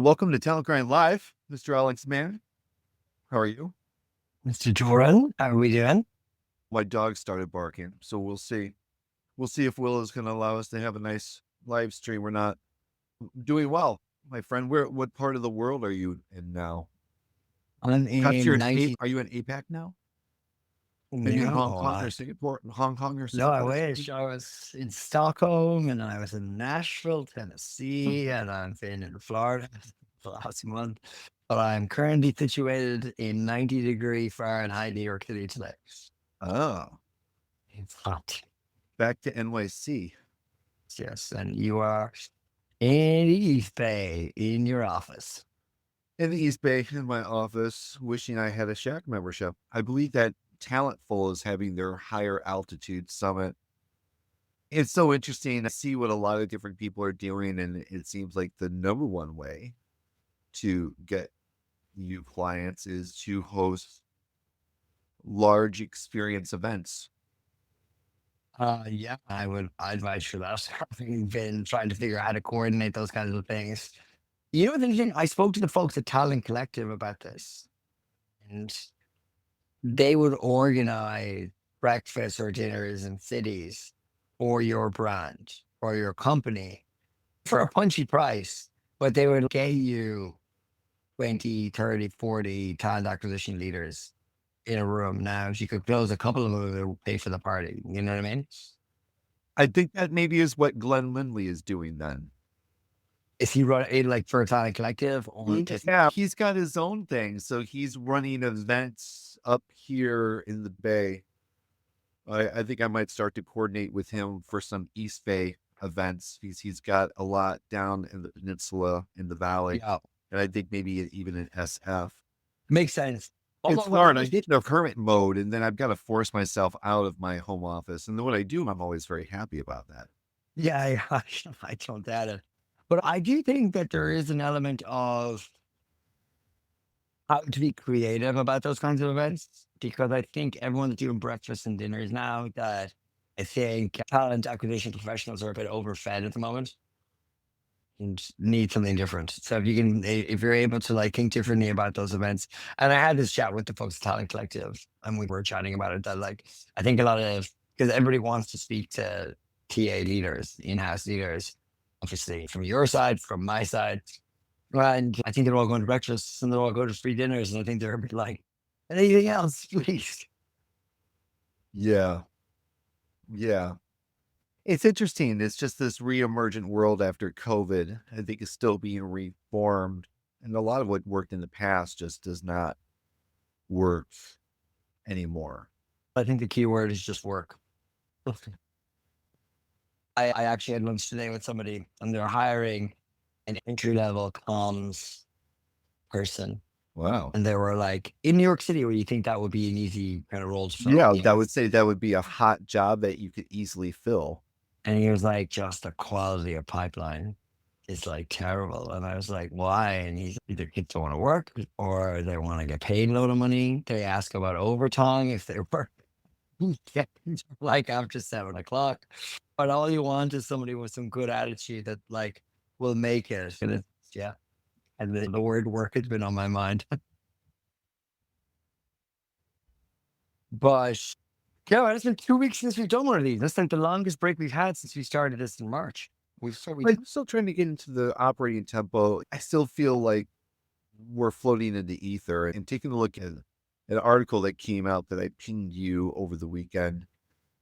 Welcome to Talent Grind Live, Mr. Alex Mann. How are you? Mr. Jordan, how are we doing? My dog started barking, so we'll see. We'll see if Will is going to allow us to have a nice live stream. We're not doing well, my friend. What part of the world are you in now? I'm Perhaps in 90. Are you in APAC now? Are you in No, Hong Kong or Singapore? Hong Kong or no, I Singapore? wish I was in Stockholm and I was in Nashville, Tennessee, and I've been in Florida for the last month. But I'm currently situated in 90-degree Fahrenheit, New York City today. Oh, It's hot. back to NYC. Yes, and you are in the East Bay in your office. In the East Bay, in my office, wishing I had a Shack membership. I believe that Talentful is having their higher altitude summit. It's so interesting to see what a lot of different people are doing, and it seems like the number one way to get new clients is to host large experience events. Yeah, I would advise for that. I've been trying to figure out how to coordinate those kinds of things. You know what's interesting? I spoke to the folks at Talent Collective about this, and they would organize breakfasts or dinners in cities for your brand or your company for a punchy price, but they would get you 20, 30, 40 talent acquisition leaders in a room. Now, if you could close a couple of them, it would pay for the party. You know what I mean? I think that maybe is what Glenn Lindley is doing then. Is he running like for a talent collective or just Yeah, he's got his own thing. So he's running events up here in the Bay. I think I might start to coordinate with him for some East Bay events because he's got a lot down in the peninsula in the valley. yeah, And I think maybe even in SF. makes sense. It's Although when I hard. I was get in a hermit mode and then I've got to force myself out of my home office. And then when I do, I'm always very happy about that. yeah, I don't doubt it. But I do think that there is an element of how to be creative about those kinds of events because I think everyone's doing breakfast and dinners now that I think talent acquisition professionals are a bit overfed at the moment and need something different. So if you're able to like think differently about those events, and I had this chat with the folks at Talent Collective, and we were chatting about it that like I think a lot of because everybody wants to speak to TA leaders, in-house leaders, obviously from your side, from my side, and I think they're all going to breakfasts and they're all going to free dinners, and I think they're a bit like anything else, please. Yeah. Yeah. It's interesting. It's just this re-emergent world after COVID, I think is still being reformed. And a lot of what worked in the past just does not work anymore. I think the key word is just work. I actually had lunch today with somebody, and they're hiring an entry level comms person. Wow. And they were like, in New York City, where you think that would be an easy kind of role to fill. Yeah, You that know? would say that would be a hot job that you could easily fill. And he was like, just the quality of pipeline is like terrible. And I was like, why? And he's either kids don't want to work or they want to get paid a load of money. They ask about overtime if they work weekends, like after 7 o'clock. But all you want is somebody with some good attitude that like will make it. And it's, yeah. And the word work has been on my mind. But yeah, well, it's been 2 weeks since we've done one of these. That's like the longest break we've had since we started this in March. I'm still trying to get into the operating tempo. I still feel like we're floating in the ether and taking a look at an article that came out that I pinged you over the weekend.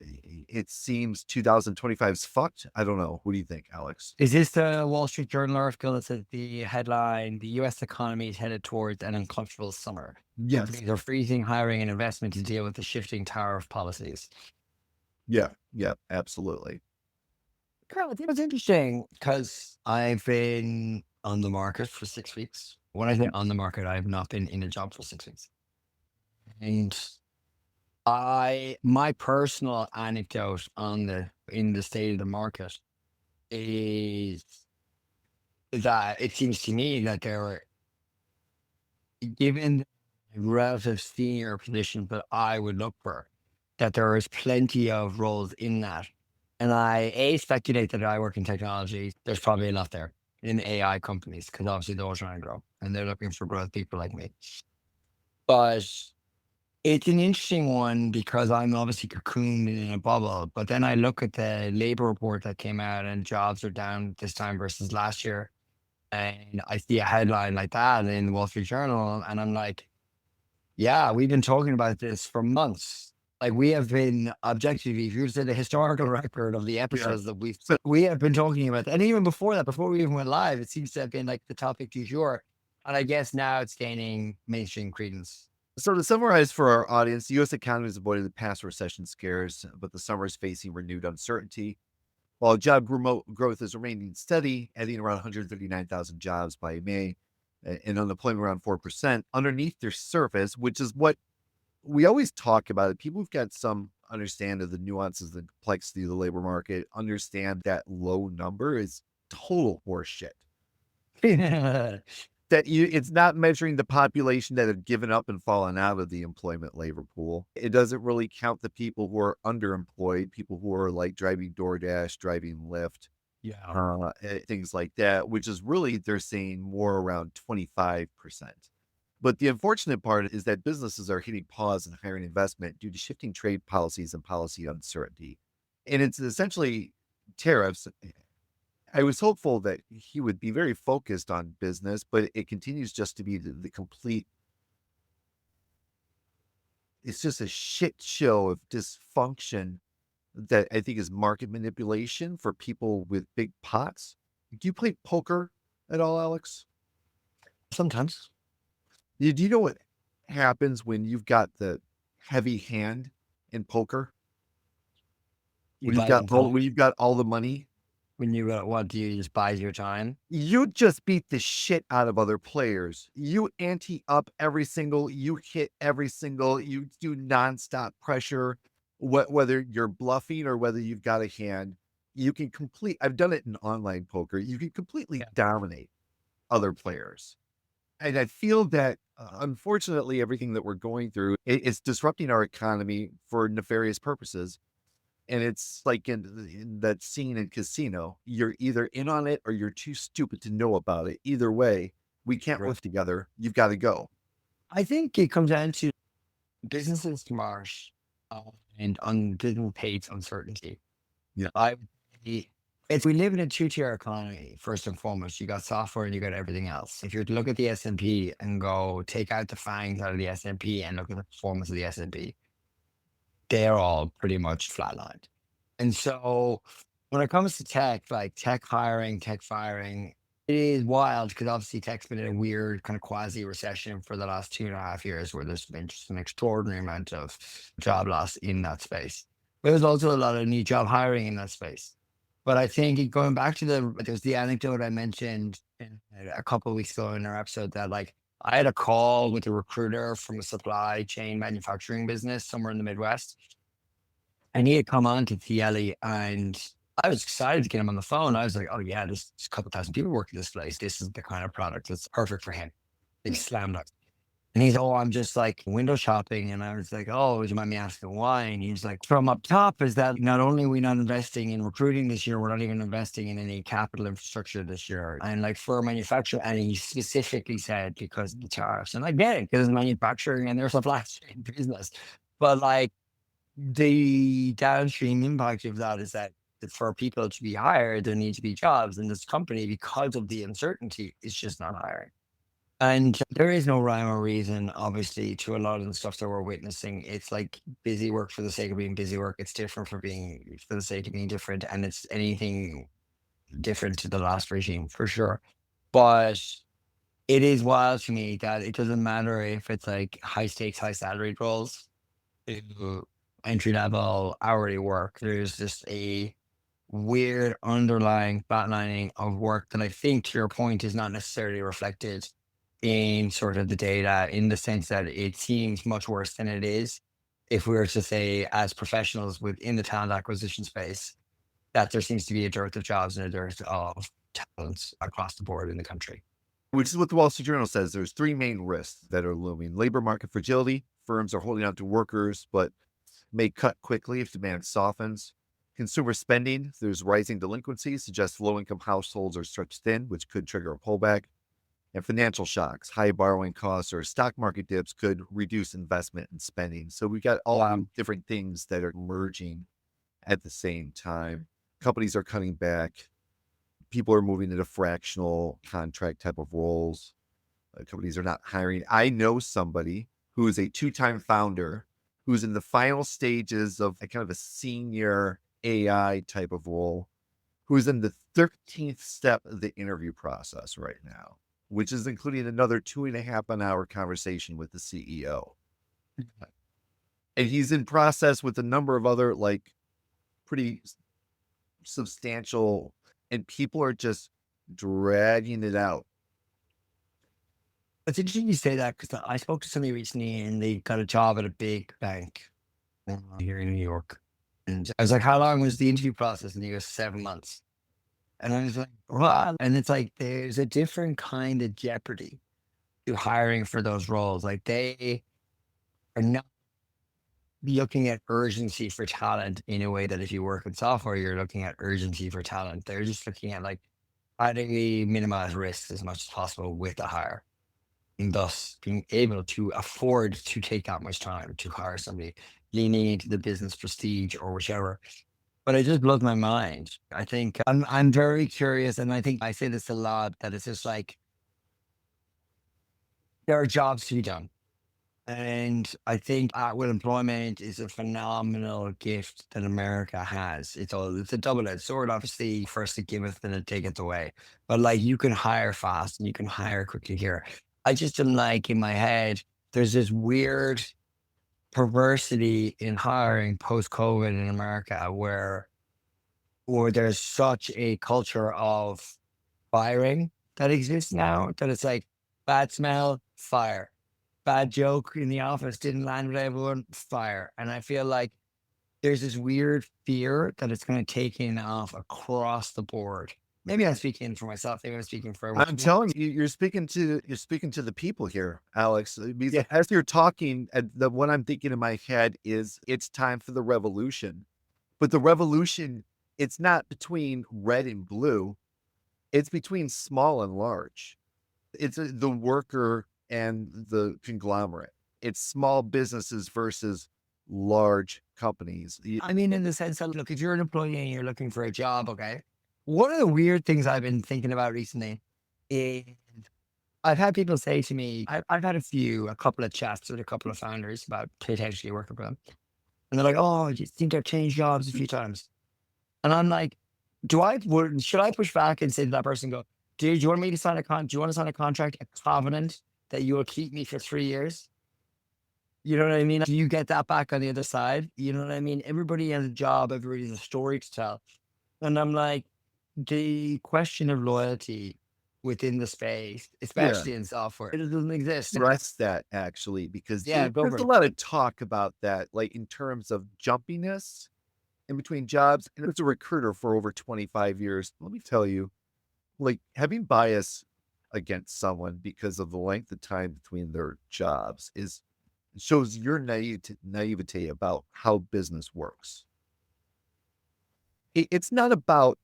It seems 2025 is fucked. I don't know. What do you think, Alex? Is this the Wall Street Journal article that says the headline, the US economy is headed towards an uncomfortable summer? Yes. Companies are freezing hiring and investment to deal with the shifting tariff policies. Yeah. Yeah. Absolutely. Carl, I think it's interesting because I've been on the market for 6 weeks. When I say on the market, I have not been in a job for 6 weeks. And my personal anecdote on in the state of the market is that it seems to me that there are, given the relative senior position that I would look for, that there is plenty of roles in that. And I speculate that I work in technology. There's probably enough there. in AI companies because obviously they're all trying to grow and they're looking for growth people like me. But it's an interesting one because I'm obviously cocooned in a bubble. But then I look at the labor report that came out and jobs are down this time versus last year. And I see a headline like that in the Wall Street Journal. And I'm like, yeah, we've been talking about this for months. Like we have been objectively, if you said the historical record of the Yeah. episodes that we have been talking about, and even before that, before we even went live, it seems to have been like the topic du jour. And I guess now it's gaining mainstream credence. So to summarize for our audience, the U.S. economy has avoided the past recession scares, but the summer is facing renewed uncertainty. While job growth is remaining steady, adding around 139,000 jobs by May, and unemployment around 4%, underneath their surface, which is what we always talk about it. People who've got some understand of the nuances, the complexity of the labor market, understand that low number is total horseshit. That it's not measuring the population that have given up and fallen out of the employment labor pool. It doesn't really count the people who are underemployed, people who are like driving DoorDash, driving Lyft, Yeah. things like that, which is really, they're saying more around 25%. But the unfortunate part is that businesses are hitting pause in hiring investment due to shifting trade policies and policy uncertainty. And it's essentially tariffs. I was hopeful that he would be very focused on business, but it continues just to be the complete, it's just a shit show of dysfunction that I think is market manipulation for people with big pots. Do you play poker at all, Alex? Sometimes Do you know what happens when you've got the heavy hand in poker? you buy them When you've got all the money, when you what do you just buy your time? you just beat the shit out of other players. You ante up every single, you hit every single, you do nonstop pressure, whether you're bluffing or whether you've got a hand. You can I've done it in online poker. You can completely Yeah. dominate other players. And I feel that, unfortunately, everything that we're going through, it's disrupting our economy for nefarious purposes. And it's like in that scene in Casino, you're either in on it or you're too stupid to know about it. Either way, we can't Right. work together. You've got to go. I think it comes down to businesses smart uh, and business hates uncertainty. Yeah. I the- it's we live in a two-tier economy, first and foremost. You got software and you got everything else. If you look at the S&P and go take out the fangs out of the S&P and look at the performance of the S&P, they're all pretty much flatlined. And so when it comes to tech, like tech hiring, tech firing, it is wild because obviously tech's been in a weird kind of quasi recession for the last 2.5 years where there's been just an extraordinary amount of job loss in that space. But there's also a lot of new job hiring in that space. But I think going back to there's the anecdote I mentioned a couple of weeks ago in our episode that like I had a call with a recruiter from a supply chain manufacturing business somewhere in the Midwest and he had come on to TLE and I was excited to get him on the phone. I was like, oh yeah, there's a couple thousand people working this place. This is the kind of product that's perfect for him. They slammed us. And he's, oh, I'm just like window shopping. And I was like, oh, would you mind me asking why? And he's like, from up top is that not only are we not investing in recruiting this year, we're not even investing in any capital infrastructure this year. And like for manufacturing, and he specifically said because of the tariffs. And I get it, because it's manufacturing and there's a supply chain business. But like the downstream impact of that is that for people to be hired, there need to be jobs in this company because of the uncertainty. It's just not hiring. And there is no rhyme or reason, obviously, to a lot of the stuff that we're witnessing. It's like busy work for the sake of being busy work. It's different for the sake of being different, and it's anything different to the last regime for sure. But it is wild to me that it doesn't matter if it's like high stakes, high salaried roles, uh, entry level, hourly work. There's just a weird underlying flatlining of work that I think, to your point, is not necessarily reflected in sort of the data in the sense that it seems much worse than it is. If we were to say, as professionals within the talent acquisition space, that there seems to be a dearth of jobs and a dearth of talents across the board in the country. Which is what the Wall Street Journal says. There's three main risks that are looming: labor market fragility. Firms are holding on to workers, but may cut quickly if demand softens. Consumer spending, there's rising delinquencies, suggests low-income households are stretched thin, which could trigger a pullback. And financial shocks, high borrowing costs, or stock market dips could reduce investment and spending. So we got all Wow. these different things that are merging at the same time. Companies are cutting back. People are moving into fractional contract type of roles. Companies are not hiring. I know somebody who is a two-time founder who's in the final stages of a kind of a senior AI type of role, who's in the 13th step of the interview process right now, which is including another 2.5 hour conversation with the CEO. And he's in process with a number of other like pretty substantial, and people are just dragging it out. It's interesting you say that because I spoke to somebody recently and they got a job at a big bank here in New York. And I was like, how long was the interview process? And he goes, 7 months. And I was like, what? And it's like, there's a different kind of jeopardy to hiring for those roles. Like they are not looking at urgency for talent in a way that if you work in software, you're looking at urgency for talent. They're just looking at like, how do we minimize risks as much as possible with the hire? And thus being able to afford to take that much time to hire somebody, leaning into the business prestige or whichever. But it just blows my mind. I think I'm very curious, and I think I say this a lot, that it's just like there are jobs to be done. And I think with employment is a phenomenal gift that America has. It's a double-edged sword. Obviously, first it giveth, then it taketh away. But like you can hire fast and you can hire quickly here. I just don't like in my head, there's this weird perversity in hiring post-COVID in America where there's such a culture of firing that exists now that it's like bad smell, fire. Bad joke in the office didn't land with everyone, fire. And I feel like there's this weird fear that it's going to take in off across the board. Maybe I'm speaking for myself. Maybe I'm speaking for everyone. I'm telling you, you're speaking to the people here, Alex. Because Yeah. as you're talking, the what I'm thinking in my head is it's time for the revolution. But the revolution, it's not between red and blue. It's between small and large. It's the worker and the conglomerate. It's small businesses versus large companies. I mean, in the sense that, look, if you're an employee and you're looking for a job, okay. One of the weird things I've been thinking about recently is I've had people say to me, I've had a couple of chats with a couple of founders about potentially working for them. And they're like, oh, you seem to have changed jobs a few times. And I'm like, should I push back and say to that person, go, dude, do you want me to sign do you want to sign a contract, a covenant that you will keep me for 3 years? You know what I mean? Do you get that back on the other side? You know what I mean? Everybody has a job, everybody has a story to tell. And I'm like, the question of loyalty within the space, Yeah. especially in software, it doesn't exist. Stress that actually, because Yeah, go there's for a it. lot of talk about that, like in terms of jumpiness in between jobs. And as a recruiter for over 25 years, let me tell you, like having bias against someone because of the length of time between their jobs is shows your naivete about how business works. It's not about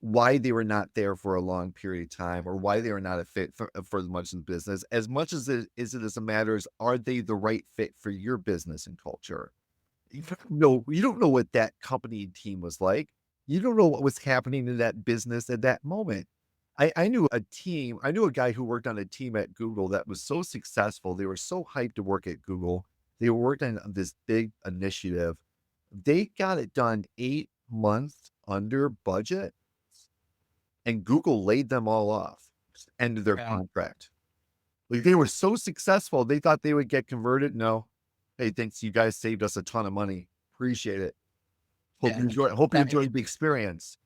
why they were not there for a long period of time or why they were not a fit for as much in business, as much as it is a matter is, are they the right fit for your business and culture? You don't know what that company and team was like. You don't know what was happening in that business at that moment. I knew a team. I knew a guy who worked on a team at Google that was so successful. They were so hyped to work at Google. They worked on this big initiative. They got it done 8 months under budget, and Google laid them all off, ended their Yeah. contract. Like they were so successful, they thought they would get converted. No, hey, thanks, you guys saved us a ton of money. Appreciate it. Hope you Yeah. enjoy. Hope you That- enjoyed the experience.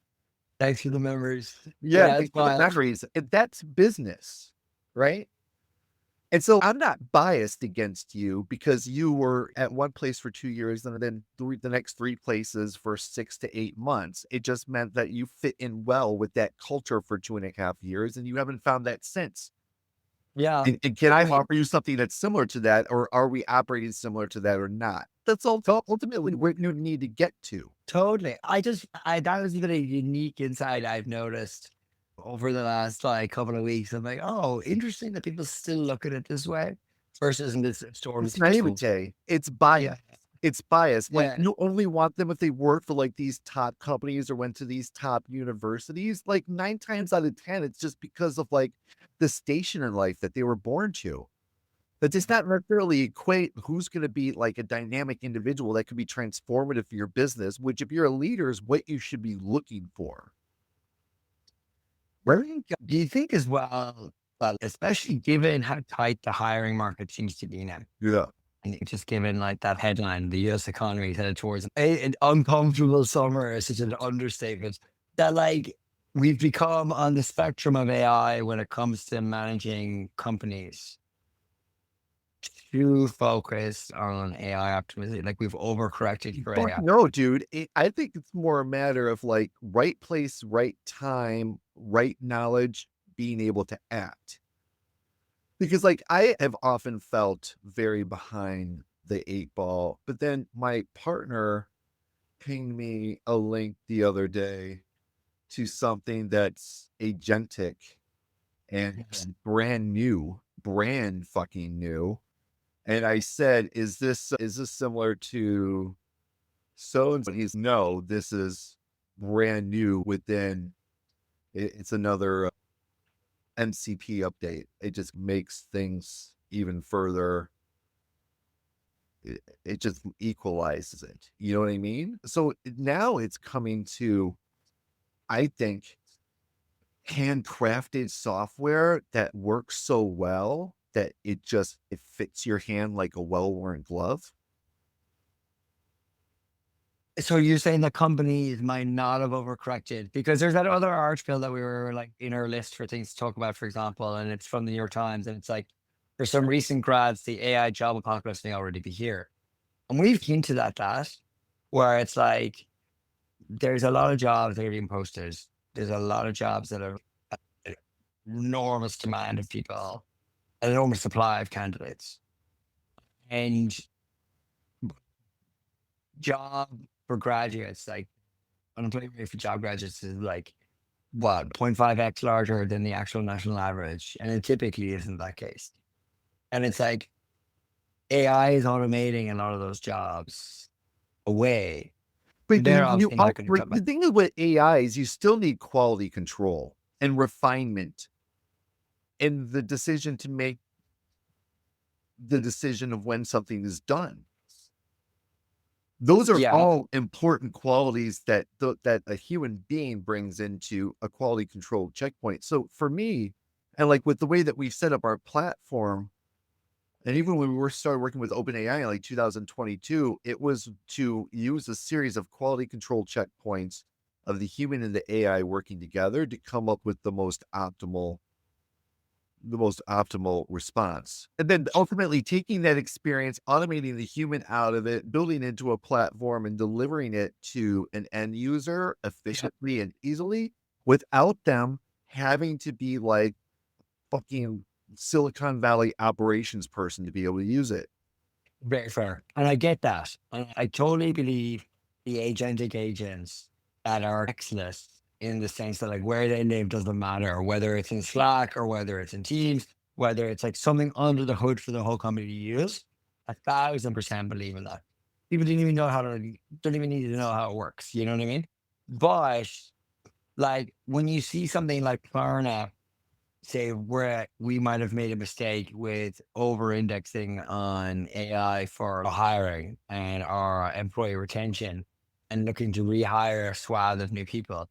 Thanks for the memories. Yeah, Yeah, it's thanks for the wild. memories. And that's business, right? And so I'm not biased against you because you were at one place for 2 years and then the next three places for 6 to 8 months. It just meant that you fit in well with that culture for 2.5 years and you haven't found that since. Yeah. And can I I mean, offer you something that's similar to that, or are we operating similar to that or not? That's ultimately where you need to get to. totally. That was even a unique insight I've noticed over the last like couple of weeks. I'm like, oh, interesting that people still look at it this way versus in this stormy It's seasons. naivete. It's Yeah. bias. It's bias. Like, Yeah. you only want them if they work for, like, these top companies or went to these top universities. Like, 9 times out of 10, it's just because of, like, the station in life that they were born to. That does not necessarily equate who's gonna be, like, a dynamic individual that could be transformative for your business, which if you're a leader is what you should be looking for. Do you think as well, especially given how tight the hiring market seems to be now, Yeah. and just given like that headline, the US economy is headed towards an uncomfortable summer is such an understatement, that like we've become on the spectrum of AI when it comes to managing companies too focused on AI optimization. Like we've overcorrected for Fuck AI. no, dude. I think it's more a matter of, like, right place, right time, right knowledge, being able to act. Because, like, I have often felt very behind the 8 ball, but then my partner pinged me a link the other day to something that's agentic and Yes. brand new, brand fucking new. And I said, is this similar to so and so?" He's, "No, this is brand new within it's another MCP update. It just makes things even further it just equalizes it. You know what I mean? So now it's coming to, I think, handcrafted software that works so well that it fits your hand like a well-worn glove. So you're saying that companies might not have overcorrected because there's that other article that we were like in our list for things to talk about, for example, and it's from the New York Times, and it's like for some recent grads, the AI job apocalypse may already be here, and we've hinted at that, where it's like there's a lot of jobs that are being posted, there's a lot of jobs that are uh, enormous demand of people, an enormous supply of candidates, and job for graduates, like unemployment rate for job graduates is like what 0.5x larger than the actual national average, and it typically isn't that case. And it's like AI is automating a lot of those jobs away. But They're you obviously not going to operate come back. the thing with AI is you still need quality control and refinement and the decision to make the decision of when something is done. Those are Yeah, all important qualities that a human being brings into a quality control checkpoint. So for me, and like with the way that we've set up our platform, and even when we were started working with OpenAI in like 2022, it was to use a series of quality control checkpoints of the human and the AI working together to come up with the most optimal response. And then ultimately taking that experience, automating the human out of it, building into a platform and delivering it to an end user yeah, efficiently and easily without them having to be like fucking Silicon Valley operations person to be able to use it. very fair. And I get that. And I totally believe the agentic agents that are excellent in the sense that like where they live doesn't matter, whether it's in Slack or whether it's in Teams, whether it's like something under the hood for the whole company to use. 1,000% believe in that. People don't even need to know how it works. You know what I mean? But like when you see something like Klarna say where we might have made a mistake with over indexing on AI for hiring and our employee retention and looking to rehire a swath of new people.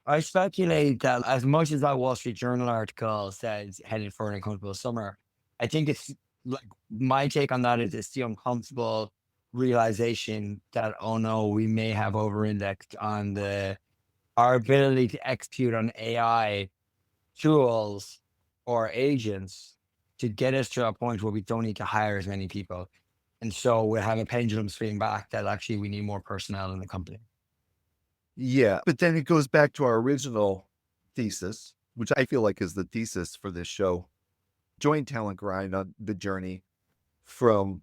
I speculate that as much as that Wall Street Journal article says headed for an uncomfortable summer, I think it's like my take on that is it's the uncomfortable realization that, oh no, we may have over indexed on our ability to execute on AI tools or agents to get us to a point where we don't need to hire as many people. And so we have a pendulum swing back that actually we need more personnel in the company. Yeah. But then it goes back to our original thesis, which I feel like is the thesis for this show. join Talent Grind on the journey from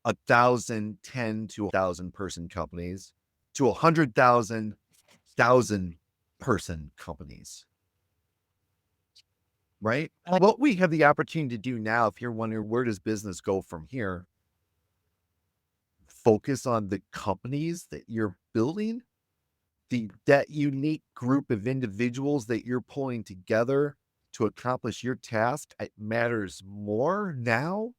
1,010 to 1,000 person companies to 100,000 person companies, right? Like, What we have the opportunity to do now, if you're wondering where does business go from here, focus on the companies that you're building, that unique group of individuals that you're pulling together to accomplish your task. It matters more now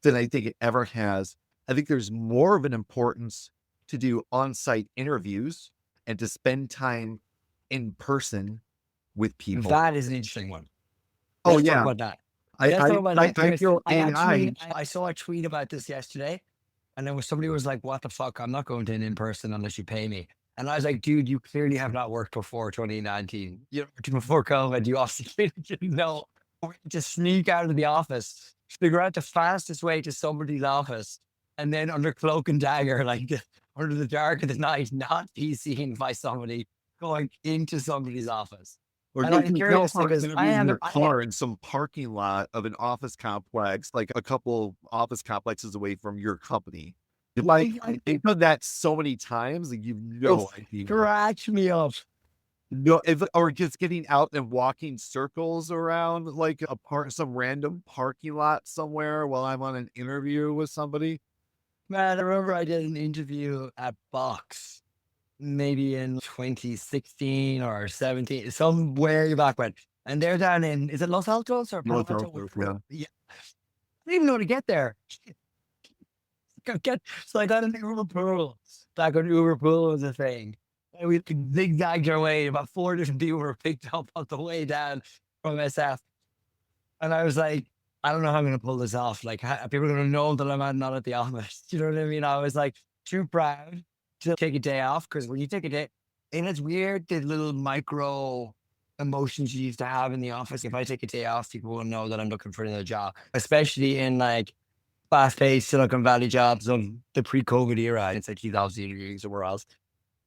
than I think it ever has. I think there's more of an importance to do on-site interviews and to spend time in person with people. that is an interesting one. Oh Let's talk yeah. about that. I Let's talk I about I, that I because feel I AI. actually I saw a tweet about this yesterday, and then somebody was like, "What the fuck? I'm not going to an in person unless you pay me." And I was like, "Dude, you clearly have not worked before 2019. You know, before COVID, you obviously didn't know where to sneak out of the office, figure out the fastest way to somebody's office, and then under cloak and dagger, like under the dark of the night, not be seen by somebody going into somebody's office." Or And you I'm can go curious for an because interview in your car in some parking lot of an office complex, like a couple office complexes away from your company. Like, I've done that so many times, like, you've it'll no idea. scratch me up. No, if or just getting out and walking circles around, like, some random parking lot somewhere while I'm on an interview with somebody. Man, I remember I did an interview at Box, maybe in 2016 or 17, somewhere back when. And they're down in, is it Los Altos or No, Palo no, Alto? no, yeah. Yeah. I didn't even know to get there. So I got an Uber pool. Back when Uber pool was a thing. And we zigzagged our way. About four different people were picked up on the way down from SF. And I was like, I don't know how I'm going to pull this off. Like, how, people are going to know that not at the office. You know what I mean? I was like too proud to take a day off because when you take a day, and it's weird the little micro emotions you used to have in the office. If I take a day off, people will know that I'm looking for another job, especially in like fast-paced Silicon Valley jobs of the pre-COVID era. It's like he's obviously interviewing somewhere else.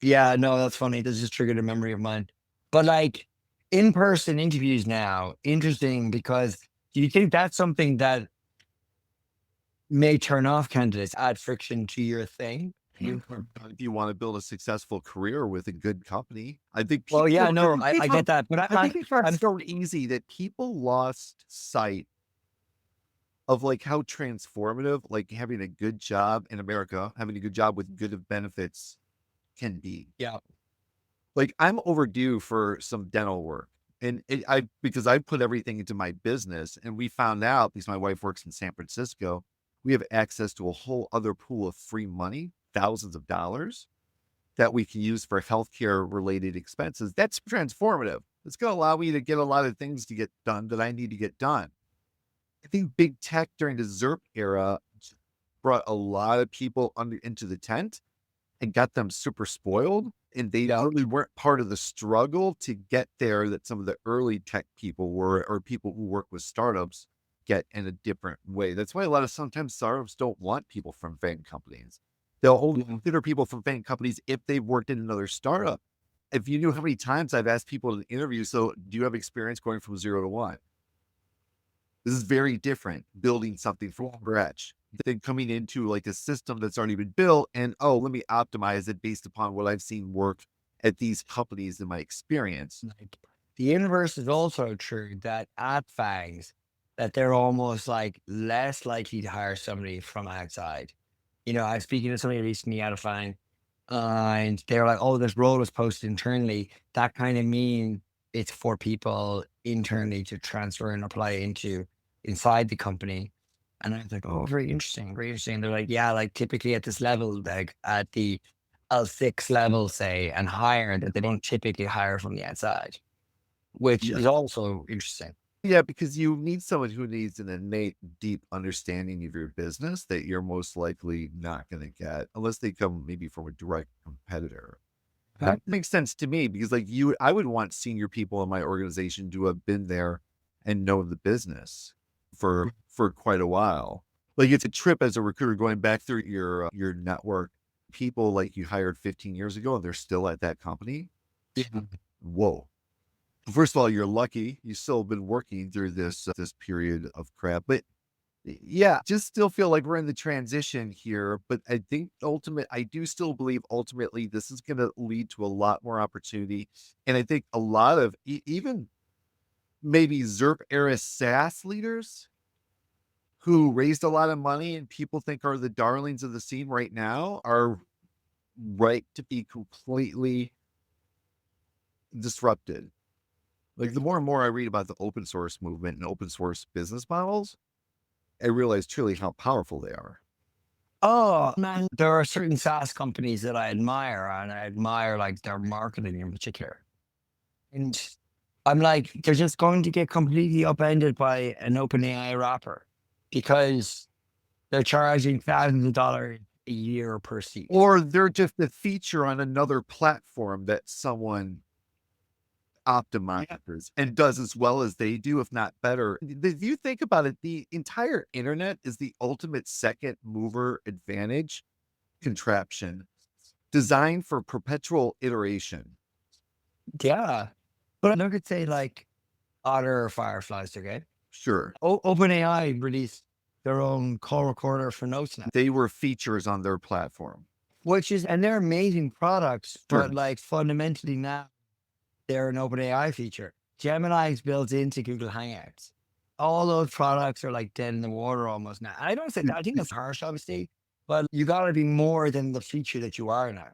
Yeah, no, that's funny. This just triggered a memory of mine. But like in-person interviews now, interesting because do you think that's something that may turn off candidates, add friction to your thing? If you wanna build a successful career with a good company, I think Well, yeah, I no, think I people get that, but I think I'm it's so easy that people lost sight of, like, how transformative, like, having a good job in America, having a good job with good benefits can be. yeah, Like, I'm overdue for some dental work, and because I put everything into my business, and we found out because my wife works in San Francisco, we have access to a whole other pool of free money, thousands of dollars that we can use for healthcare related expenses. That's transformative. It's going to allow me to get a lot of things to get done that I need to get done. I think big tech during the ZERP era brought a lot of people into the tent and got them super spoiled. And they yeah. really weren't part of the struggle to get there that some of the early tech people were, or people who work with startups get in a different way. That's why a lot of sometimes startups don't want people from FANG companies. They'll only consider people from FANG companies if they've worked in another startup. If you knew how many times I've asked people in interviews, so do you have experience going from 0 to 1? This is very different, building something from scratch than coming into like a system that's already been built and, oh, let me optimize it based upon what I've seen work at these companies in my experience. Like, the inverse is also true that at FANGs, that they're almost like less likely to hire somebody from outside. You know, I was speaking to somebody recently out of FANG, and they were like, "Oh, this role was posted internally." That kind of mean it's for people internally to transfer and apply into inside the company. And I was like, "Oh, very interesting, very interesting." They're like, "Yeah, like typically at this level, like at the L6 level, say, and higher, that they don't typically hire from the outside, which Yeah. is also interesting." Yeah, because you need someone who needs an innate, deep understanding of your business that you're most likely not going to get unless they come maybe from a direct competitor. Okay. That makes sense to me because like I would want senior people in my organization to have been there and know the business for quite a while. Like it's a trip as a recruiter going back through your network, people like you hired 15 years ago and they're still at that company. Yeah. Whoa. First of all, you're lucky. You still have been working through this period of crap, but yeah, just still feel like we're in the transition here. But I do still believe ultimately this is going to lead to a lot more opportunity, and I think a lot of even maybe ZERP era SaaS leaders who raised a lot of money and people think are the darlings of the scene right now are right to be completely disrupted. Like the more and more I read about the open source movement and open source business models, I realize truly how powerful they are. Oh man, there are certain SaaS companies that I admire, and I admire like their marketing in particular. And I'm like, they're just going to get completely upended by an OpenAI wrapper because they're charging thousands of dollars a year per seat. Or they're just a feature on another platform that someone Yeah. optimizes and does as well as they do, if not better. If you think about it, the entire internet is the ultimate second mover advantage contraption designed for perpetual iteration. Yeah. But look at say like Otter or Fireflies, okay? Sure. OpenAI released their own call recorder for notes now, They were features on their platform. and they're amazing products, Sure. but like fundamentally now they're an OpenAI feature. Gemini is built into Google Hangouts. All those products are like dead in the water almost now. I don't say that. I think that's harsh, obviously, but you got to be more than the feature that you are now.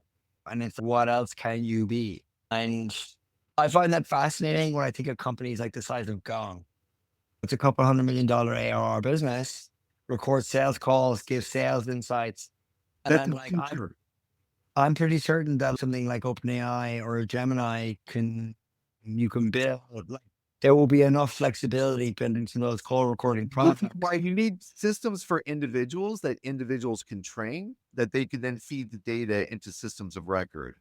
And it's what else can you be? And I find that fascinating when I think of companies like the size of Gong. It's a couple $100 million ARR business, records sales calls, gives sales insights. And That's I'm a like, feature. I'm pretty certain that something like OpenAI or Gemini you can build. Like, there will be enough flexibility built into those call recording Which is products. why you need systems for individuals that individuals can train, that they can then feed the data into systems of record.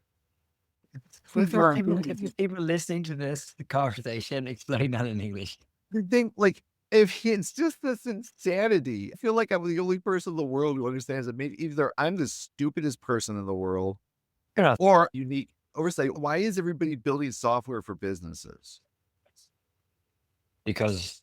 If there's Right. people, if there's people listening to this conversation, explain that in English. The thing, like, if it's just this insanity, I feel like I'm the only person in the world who understands that maybe either I'm the stupidest person in the world You know, or unique oversight. Why is everybody building software for businesses? because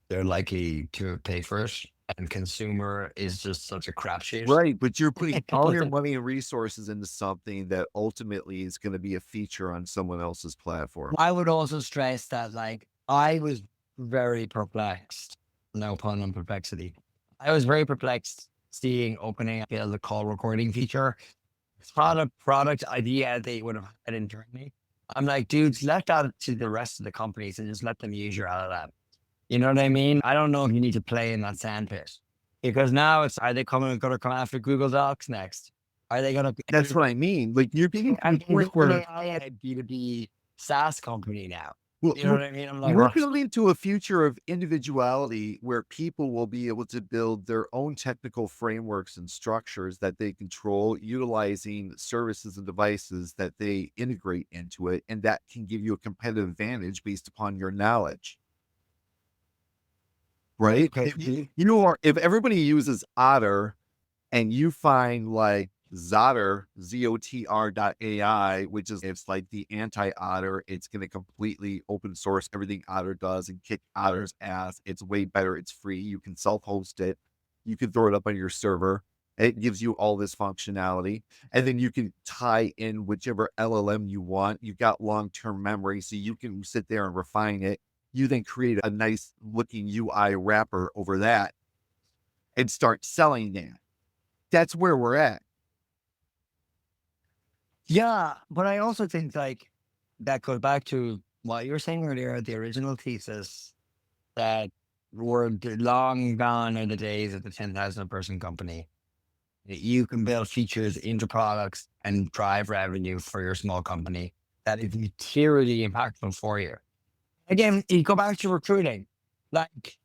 they're likely to pay for it, and consumer is just such a crapshoot. Right, but you're putting all People your think money and resources into something that ultimately is gonna be a feature on someone else's platform. I would also stress that, like, I was very perplexed. No pun on perplexity. I was very perplexed seeing OpenAI build a call recording feature. It's not a product idea they would have had internally. I'm like, dudes, let that to the rest of the companies and just let them use your LLM. You know what I mean? I don't know if you need to play in that sandpit because now it's, are they going to come after Google Docs next? Are they going That's to, what I mean, like, you're getting to I'm the point where a B2B SaaS company now. well, You know what I mean? I'm like, we're what? building to a future of individuality where people will be able to build their own technical frameworks and structures that they control, utilizing services and devices that they integrate into it, and that can give you a competitive advantage based upon your knowledge, right? Okay. If everybody uses Otter and you find like Zotter, ZOTR.ai, which is it's like the anti-Otter. It's going to completely open source everything Otter does and kick Otter's ass. It's way better. It's free. You can self-host it. You can throw it up on your server. It gives you all this functionality. And then you can tie in whichever LLM you want. You've got long-term memory, so you can sit there and refine it. You then create a nice looking UI wrapper over that and start selling that. That's where we're at. Yeah. But I also think like that goes back to what you were saying earlier, the original thesis that long gone are the days of the 10,000 person company. You can build features into products and drive revenue for your small company that is materially impactful for you. Again, you go back to recruiting. Like,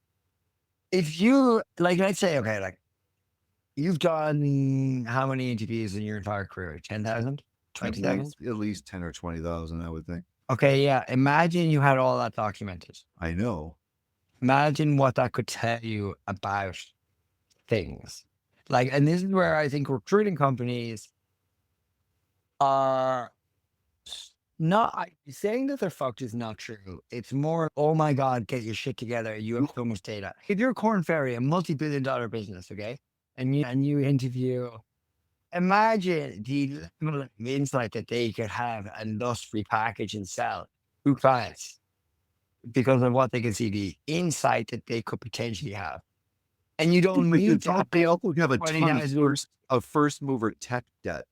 if you, like, let's say, okay, like, you've done how many interviews in your entire career? 10,000? At 20,000? least 10 or 20,000, I would think. Okay, yeah. Imagine you had all that documented. I know. Imagine what that could tell you about things. Like, and this is where I think recruiting companies are No, saying that they're fucked is not true. It's more, oh my God, get your shit together. You have so much data. If you're Corn Ferry, a multi-billion-dollar business, okay, and you interview, imagine the level of insight that they could have and thus repackage and sell to clients because of what they can see, the insight that they could potentially have. And you don't Like, need to have they also have a ton of 20,000. first mover tech debt.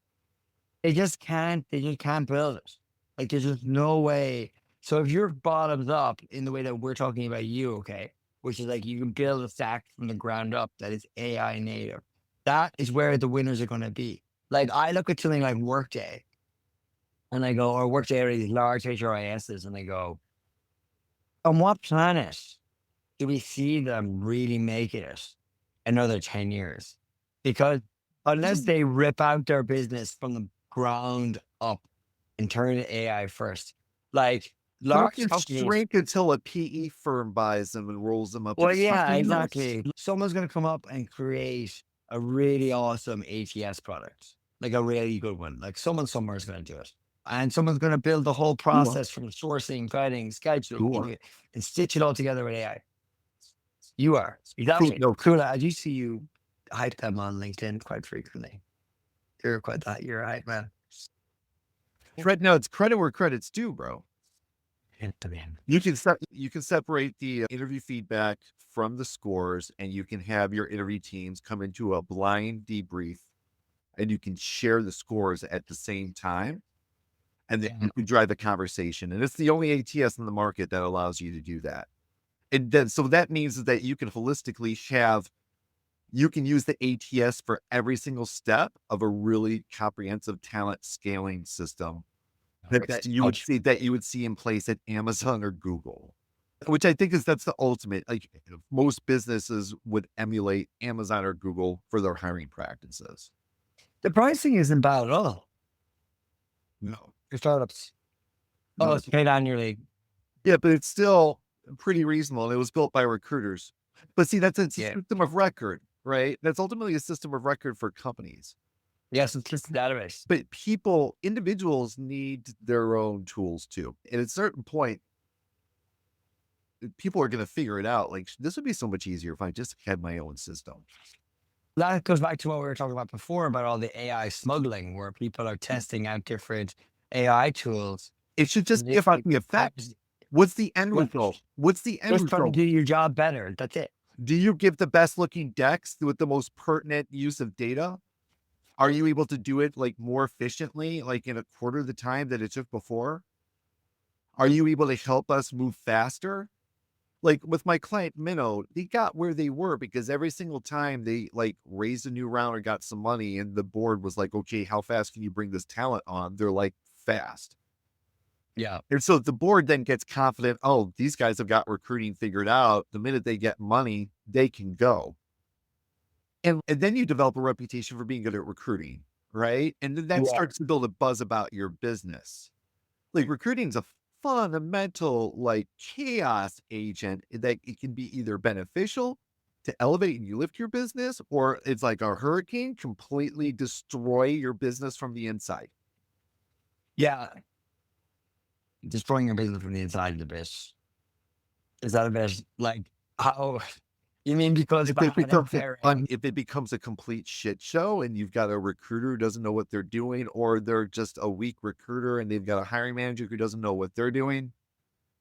They just can't build it. Like there's just no way. So if you're bottoms up in the way that we're talking about you, okay, which is like you can build a stack from the ground up that is AI native, that is where the winners are going to be. Like I look at something like Workday and I go, or Workday or these large HRISs, and I go, on what planet do we see them really making it another 10 years? Because unless they rip out their business from the ground up and turn to AI first, like large Fucking companies. shrink until a PE firm buys them and rolls them up. Well, It's yeah, fucking nuts. exactly. Someone's going to come up and create a really awesome ATS product, like a really good one. Like someone somewhere is going to do it. And someone's going to build the whole Cool. process from sourcing, guiding, Cool. scheduling, and stitch it all together with AI. You are. Cool. Exactly. No, Cool. I do see you hype them on LinkedIn quite frequently. You're quite that. You're a hype man. no, it's credit where credit's due, bro. Hint them in. You can separate the interview feedback from the scores, and you can have your interview teams come into a blind debrief, and you can share the scores at the same time, and then Yeah. you can drive the conversation. And it's the only ATS in the market that allows you to do that. And then, so that means that you can holistically have you can use the ATS for every single step of a really comprehensive talent scaling system that you would see in place at Amazon or Google, which I think that's the ultimate. Like most businesses would emulate Amazon or Google for their hiring practices. The pricing isn't bad at all No, for startups. Oh, no, it's paid annually. yeah, but it's still pretty reasonable. And it was built by recruiters. But see, that's a Yeah. system of record, right? That's ultimately a system of record for companies. Yes, it's just a database. But individuals need their own tools too. At a certain point, people are going to figure it out. Like this would be so much easier if I just had my own system. That goes back to what we were talking about before about all the AI smuggling, where people are testing out different AI tools. It should just be They- about the effect. What's the end Well, result? What's the end just trying to result? do your job better. That's it. Do you give the best looking decks with the most pertinent use of data? Are you able to do it like more efficiently, like in a quarter of the time that it took before? Are you able to help us move faster? Like with my client Minnow, they got where they were because every single time they like raised a new round or got some money and the board was like, okay, how fast can you bring this talent on? They're like, fast. Yeah. And so the board then gets confident, oh, these guys have got recruiting figured out. The minute they get money, they can go. And then you develop a reputation for being good at recruiting, right? And then that Yeah. starts to build a buzz about your business. Like recruiting is a fundamental like chaos agent that it can be either beneficial to elevate and you lift your business, or it's like a hurricane, completely destroy your business from the inside. Yeah. Destroying your business from the inside of the bitch. Is that a bit like how you mean because If it becomes hiring? if it becomes a complete shit show and you've got a recruiter who doesn't know what they're doing, or they're just a weak recruiter and they've got a hiring manager who doesn't know what they're doing,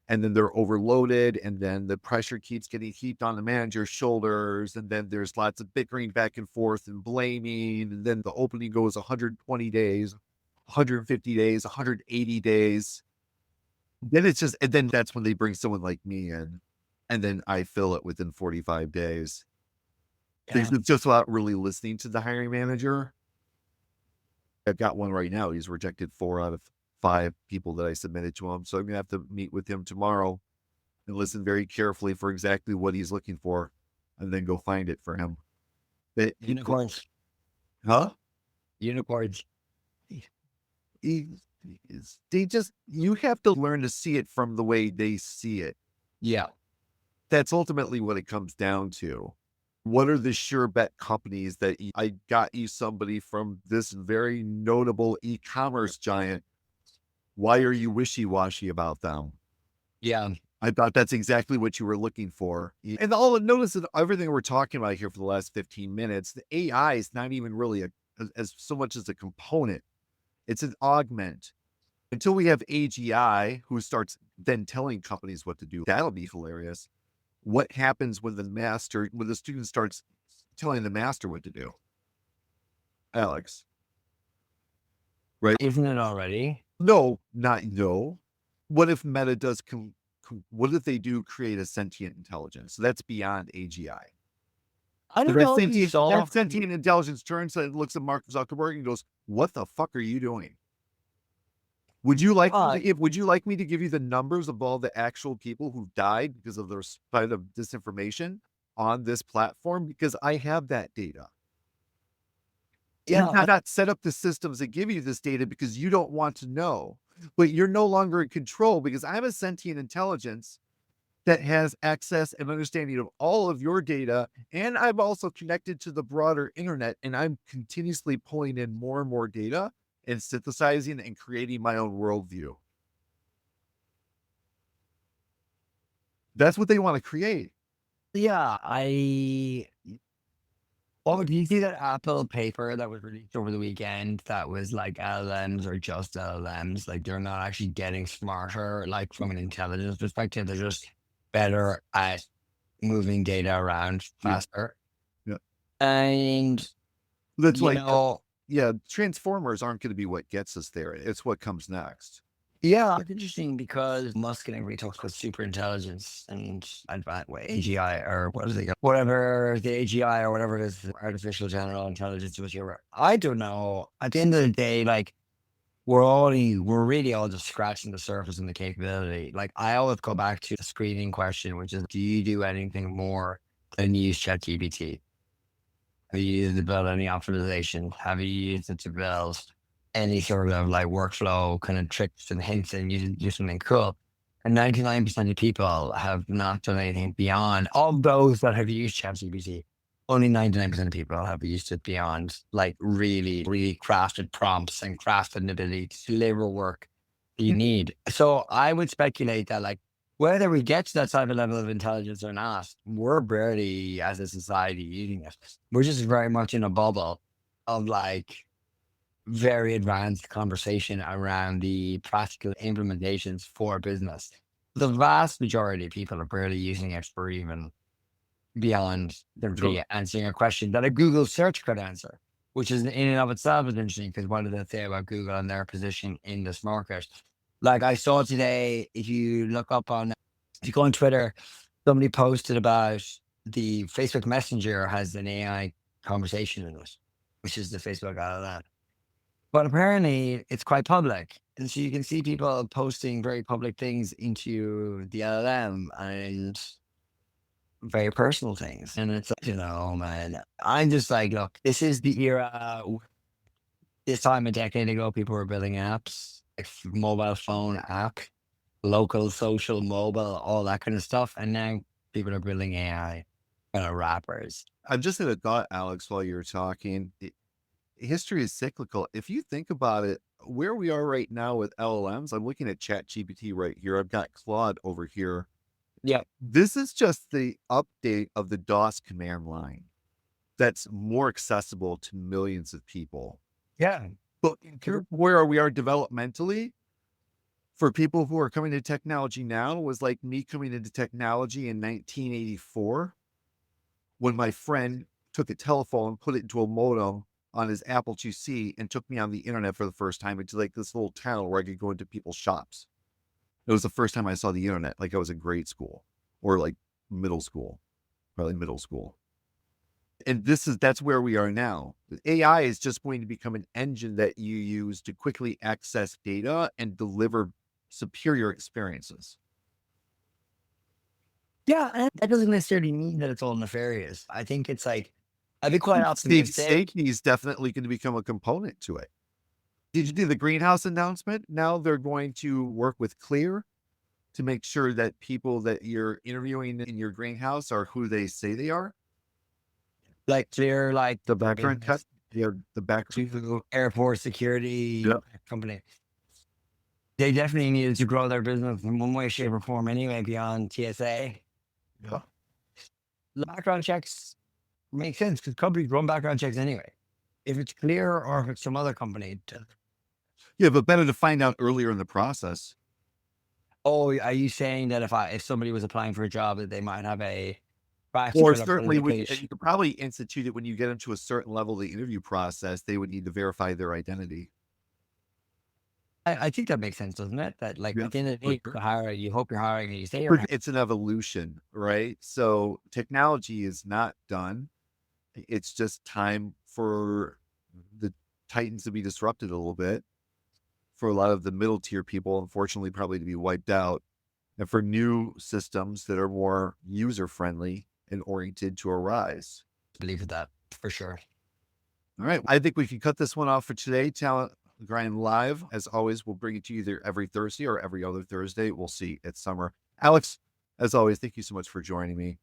and then they're overloaded, and then the pressure keeps getting heaped on the manager's shoulders, and then there's lots of bickering back and forth and blaming, and then the opening goes 120 days, 150 days, 180 days. Then it's just, and then that's when they bring someone like me in, and then I fill it within 45 days. Yeah. It's just about really listening to the hiring manager. I've got one right now. He's rejected 4 out of 5 people that I submitted to him. So I'm gonna have to meet with him tomorrow and listen very carefully for exactly what he's looking for, and then go find it for him. But Unicorns. huh? Unicorns. He, they just you have to learn to see it from the way they see it. Yeah. That's ultimately what it comes down to. What are the sure bet companies that I got you somebody from this very notable e-commerce giant Why are you wishy-washy about them? Yeah. I thought that's exactly what you were looking for. And all notice that everything we're talking about here for the last 15 minutes, the AI is not even really as so much as a component. It's an augment. Until we have AGI who starts then telling companies what to do, that'll be hilarious. What happens when when the student starts telling the master what to do? Alex, right? Isn't it already? No, not no. What if Meta does what if they do create a sentient intelligence? So that's beyond AGI. I So don't know if you saw. that sentient intelligence turns and looks at Mark Zuckerberg and goes, "What the fuck are you doing? Uh, Would you like me to give you the numbers of all the actual people who died because of their spread of disinformation on this platform? Because I have that data. yeah, And not set up the systems that give you this data because you don't want to know. But you're no longer in control because I have a sentient intelligence that has access and understanding of all of your data. And I'm also connected to the broader internet. And I'm continuously pulling in more and more data and synthesizing and creating my own worldview. That's what they want to create. yeah. Oh, do you see that Apple paper that was released over the weekend that was like LLMs or just LLMs? Like they're not actually getting smarter, like from an intelligence perspective. They're just better at moving data around Yeah. faster. Yeah. And, That's you like, know, yeah, transformers aren't going to be what gets us there. It's what comes next. yeah, it's interesting because Musk and everybody talks about super intelligence and advanced AGI or what is it? Whatever the AGI or whatever it is, artificial general intelligence, whatever. I don't know. At the end of the day, like we're really all just scratching the surface and the capability. Like I always go back to the screening question, which is, do you do anything more than use ChatGPT? Have you used it to build any optimization? Have you used it to build any sort of like workflow kind of tricks and hints and you do something cool? And 99% of people have not done anything beyond all those that have used ChatGPT. Only 99% of people have used it beyond like really, really crafted prompts and crafted ability to deliver work that you need. So I would speculate that like whether we get to that type of level of intelligence or not, we're barely as a society using it. We're just very much in a bubble of like very advanced conversation around the practical implementations for business. The vast majority of people are barely using it for even beyond Sure. simply answering a question that a Google search could answer, which is in and of itself is interesting because what did they say about Google and their position in this market? Like I saw today, if you look up on, if you go on Twitter, somebody posted about the Facebook Messenger has an AI conversation in it, which is the Facebook LLM. But apparently it's quite public. And so you can see people posting very public things into the LLM and very personal things. And it's like, man, I'm just like, look, this is the era. This time a decade ago, people were building apps, like mobile phone app, local, social, mobile, all that kind of stuff. And now people are building AI kind of wrappers. I'm just in a thought, Alex, while you're talking. History is cyclical. If you think about it, where we are right now with LLMs, I'm looking at ChatGPT right here. I've got Claude over here. Yeah. This is just the update of the DOS command line that's more accessible to millions of people. Yeah. But where we are developmentally, for people who are coming to technology now, was like me coming into technology in 1984 when my friend took a telephone, put it into a modem on his Apple IIc, and took me on the internet for the first time into like this little town where I could go into people's shops. It was the first time I saw the internet. Like I was in grade school or like middle school, probably middle school. And that's where we are now. AI is just going to become an engine that you use to quickly access data and deliver superior experiences. Yeah. And that doesn't necessarily mean that it's all nefarious. I think it's like, I'd be quite optimistic. Safety is definitely going to become a component to it. Did you do the greenhouse announcement? Now they're going to work with Clear to make sure that people that you're interviewing in your greenhouse are who they say they are. Like they're like The background cut, the background. airport security Yep. company. They definitely needed to grow their business in one way, shape, or form anyway beyond TSA. Yeah. The background checks make sense because companies run background checks anyway. If it's Clear or if it's some other company. Yeah, but better to find out earlier in the process. Oh, are you saying that if somebody was applying for a job that they might have a Or background certainly when and authentication? you could probably institute it when you get into a certain level of the interview process, they would need to verify their identity. I think that makes sense, doesn't it? That like Yep, at the end of the for day, sure. you hire, you hope you're hiring, and you say you're But it's an evolution, right? So technology is not done. It's just time for the titans to be disrupted a little bit, for a lot of the middle tier people, unfortunately, probably to be wiped out, and for new systems that are more user friendly and oriented to arise. believe in that for sure. All right. I think we can cut this one off for today. Talent Grind Live. As always, we'll bring it to you either every Thursday or every other Thursday. We'll see. It's summer. Alex, as always, thank you so much for joining me.